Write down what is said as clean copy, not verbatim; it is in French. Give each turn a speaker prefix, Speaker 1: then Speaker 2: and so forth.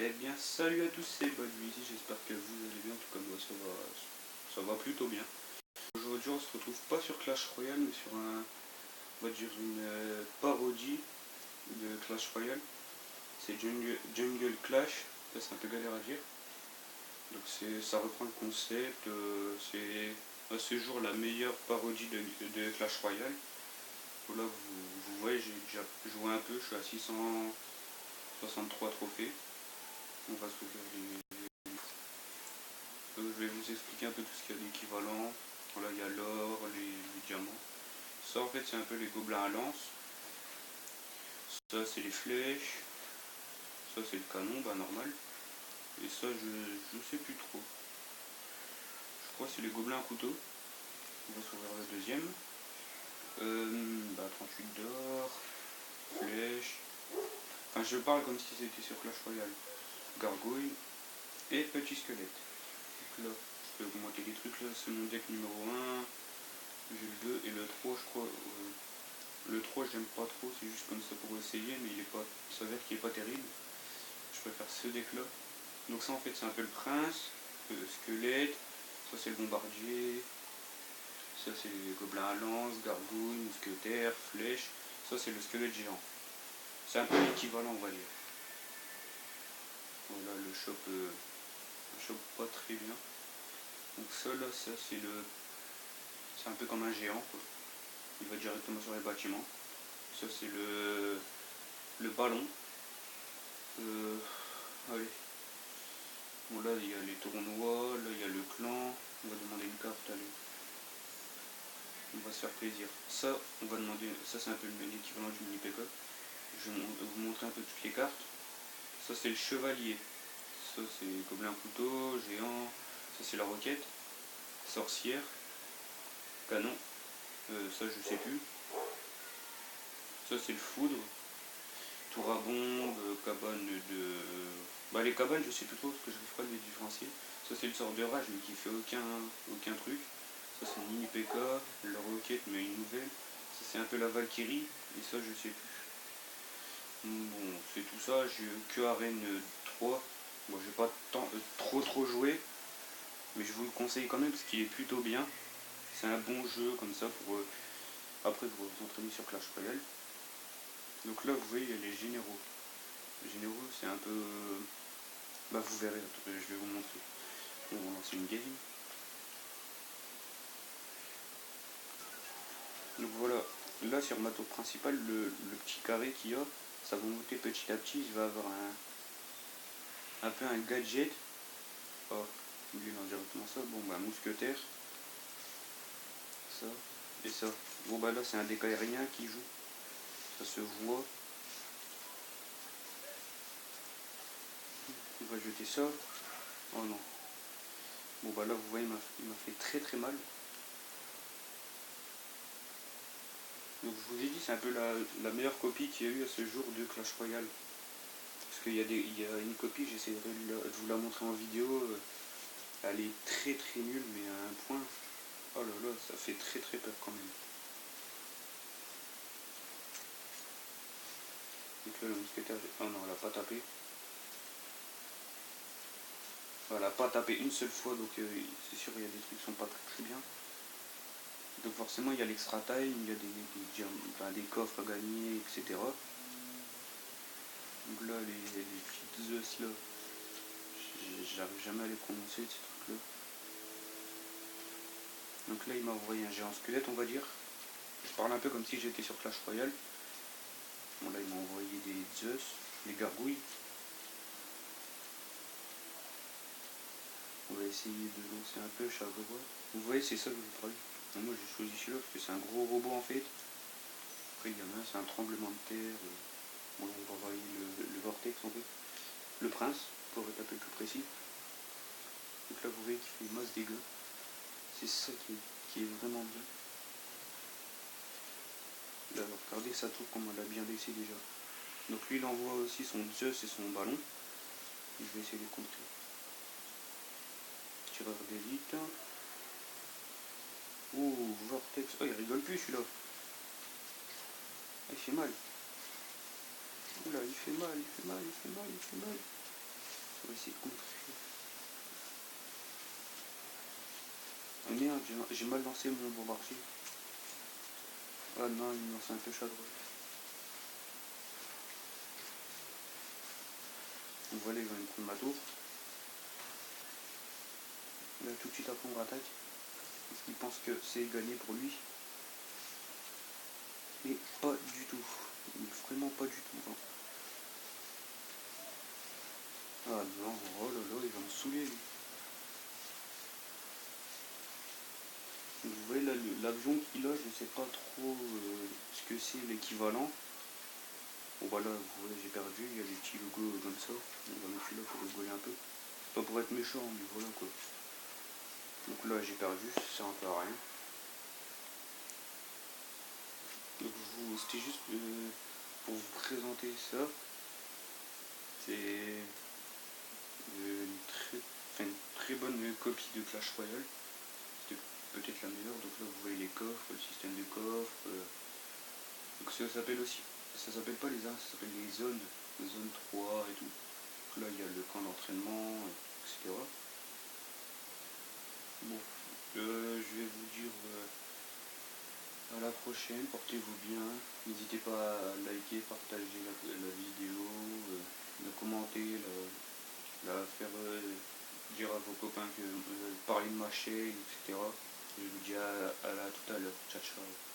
Speaker 1: Eh bien, salut à tous, c'est Bodwizy, j'espère que vous allez bien, en tout cas moi ça va plutôt bien. Aujourd'hui on se retrouve pas sur Clash Royale, mais sur on va dire une parodie de Clash Royale. C'est Jungle Clash, là c'est un peu galère à dire. Donc ça reprend le concept, c'est à ce jour la meilleure parodie de Clash Royale. Là vous voyez, j'ai déjà joué un peu, je suis à 663 trophées. On va se faire je vais vous expliquer un peu tout ce qu'il y a d'équivalent. Voilà, il y a l'or, les diamants. Ça en fait c'est un peu les gobelins à lance. Ça c'est les flèches. Ça c'est le canon, bah normal. Et ça je sais plus trop. Je crois que c'est les gobelins à couteau. On va s'ouvrir la deuxième. 38 d'or, flèches. Enfin je parle comme si c'était sur Clash Royale. Gargouille et petit squelette. Donc là, je peux augmenter les trucs là, c'est mon deck numéro 1. J'ai le 2 et le 3 je crois. Le 3 j'aime pas trop, c'est juste comme ça pour essayer, mais il est pas, il s'avère qu'il est pas terrible. Je préfère ce deck là. Donc ça en fait c'est un peu le prince, le squelette, ça c'est le bombardier, ça c'est les gobelins à lance, gargouille, mousquetaire, flèche, ça c'est le squelette géant. C'est un peu l'équivalent on va dire. Voilà le chope pas très bien. Donc ça là, ça c'est un peu comme un géant quoi. Il va directement sur les bâtiments. Ça c'est le ballon. Allez. Bon là il y a les tournois, là il y a le clan. On va demander une carte, allez. On va se faire plaisir. Ça, on va demander. Ça c'est un peu l'équivalent du mini PK. Je vais vous montrer un peu toutes les cartes. Ça c'est le chevalier. Ça c'est gobelin couteau, géant. Ça c'est la roquette. Sorcière. Canon. Ça je sais plus. Ça c'est le foudre. Tour à bombe, cabane de. Bah les cabanes je sais plus trop parce que je n'arrive pas à les différencier. Ça c'est le sort de rage mais qui fait aucun truc. Ça c'est une mini PK, la roquette mais une nouvelle. Ça c'est un peu la Valkyrie et ça je sais plus. Bon c'est tout ça, j'ai que arène 3. Bon j'ai pas trop joué. Mais je vous le conseille quand même parce qu'il est plutôt bien. C'est un bon jeu comme ça pour après pour vous entraîner sur Clash Royale. Donc là vous voyez il y a les généraux. Les généraux c'est un peu. Bah vous verrez, je vais vous montrer. On va lancer une game. Donc voilà, là sur ma tour principale, le petit carré qu'il y a, ça va monter petit à petit, je vais avoir un peu un gadget. Oh, lui non directement ça, bon bah mousquetaire. Ça, et ça. Bon bah là c'est un deck aérien qui joue. Ça se voit. On va jeter ça. Oh non. Bon bah là vous voyez il m'a fait très mal. Donc je vous ai dit c'est un peu la meilleure copie qu'il y a eu à ce jour de Clash Royale. Parce qu'il y a une copie, j'essaierai de vous la montrer en vidéo. Elle est très nulle mais à un point. Oh là là, ça fait très peur quand même. Donc là le mousquetaire, oh non elle a pas tapé. Elle n'a pas tapé une seule fois donc c'est sûr il y a des trucs qui sont pas très bien. Donc forcément il y a l'extra time, il y a des coffres à gagner, etc. Donc là les petites os là, j'arrive jamais à les prononcer ces trucs là. Donc là il m'a envoyé un géant squelette on va dire. Je parle un peu comme si j'étais sur Clash Royale. Bon là il m'a envoyé des Zeus, des gargouilles. On va essayer de lancer un peu Charleroi. Vous voyez c'est ça que je vous parle. Moi j'ai choisi celui-là parce que c'est un gros robot en fait. Après il y en a un, c'est un tremblement de terre. Bon là on va envoyer le vortex en fait. Le prince, pour être un peu plus précis. Donc là vous voyez qu'il fait masse dégâts. C'est ça qui est vraiment bien. Là regardez sa tour comme elle a bien laissé déjà. Donc lui il envoie aussi son Zeus et son ballon. Et je vais essayer de les contrer. Tireur d'élite. Ouh, vortex. Oh il rigole plus celui-là. Il fait mal. Oula il fait mal. essayer de contrer. Oh merde, j'ai mal lancé mon bombardier. Ah non, il me lance un peu à droite. Donc voilà, il va me prendre ma tour. Là, tout de suite après, on attaque. Parce qu'il pense que c'est gagné pour lui. Mais pas du tout. Vraiment pas du tout. Hein. Ah non, oh là là, il va me saouler lui. Donc, vous voyez là, l'avion qu'il a, je ne sais pas trop ce que c'est l'équivalent. Bon voilà, vous voyez, j'ai perdu, il y a des petits logos comme ça. On va mettre celui-là pour rigoler un peu. Pas pour être méchant, mais voilà quoi. Donc là j'ai perdu, ça sert un peu à rien. Donc c'était juste pour vous présenter ça. C'est une très bonne copie de Clash Royale. C'était peut-être la meilleure. Donc là vous voyez les coffres, le système de coffres. Donc ça s'appelle aussi, ça s'appelle pas les armes, ça s'appelle les zones 3 et tout. Donc là il y a le camp d'entraînement, etc. Bon, je vais vous dire à la prochaine, portez-vous bien. N'hésitez pas à liker, partager la vidéo, de commenter, faire dire à vos copains que parler de ma chaîne, etc. Je vous dis à tout à l'heure. Ciao ciao.